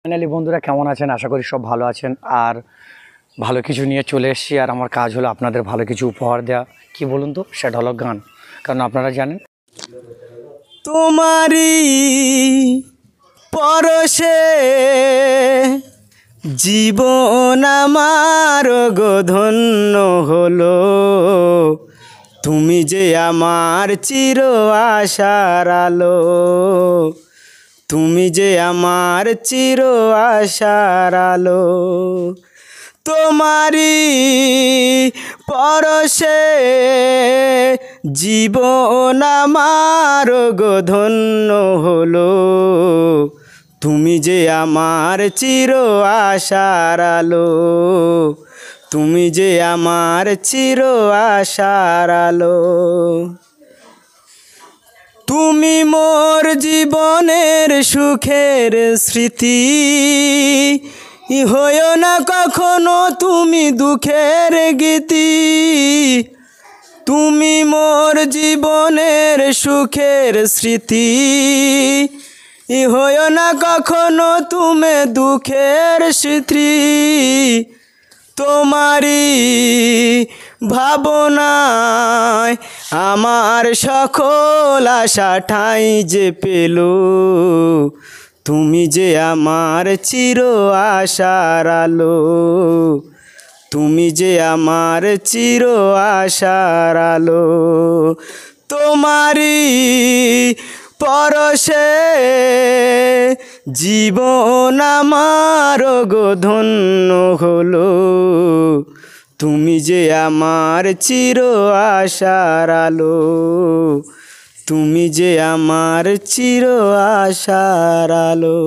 Finally বন্ধুরা কেমন আছেন? আশা করি সব ভালো আছেন। আর ভালো কিছু নিয়ে চলে এসেছি, আর আমার কাজ হলো আপনাদের ভালো কিছু উপহার দেওয়া। কি বলুন তো, সেটা হলো গান। কারণ আপনারা জানেন তোমারি পরশে জীবন আমার গো ধন্য হলো। তুমি যে আমার চির আশার আলো, তুমি যে আমার চির আশার আলো। তোমারি পরশে জীবন আমার গো ধন্য হলো। তুমি যে আমার চির আশার আলো, তুমি যে আমার চির আশার আলো। তুমি মোর জীবনের সুখের স্মৃতি, হইও না কখনো তুমি দুঃখের গীতি। তুমি মোর জীবনের সুখের স্মৃতি, হইও না কখনো তুমি দুঃখের স্মৃতি। তোমারি ভাবনায় আমার সকল আশা ঠাঁই যে পেল। তুমি যে আমার চির আশার আলো, তুমি যে আমার চির আশার আলো। তোমারি পরশে জীবন আমার গো ধন্য হলো। তুমি যে আমার চির আশার আলো, তুমি যে আমার চির আশার আলো।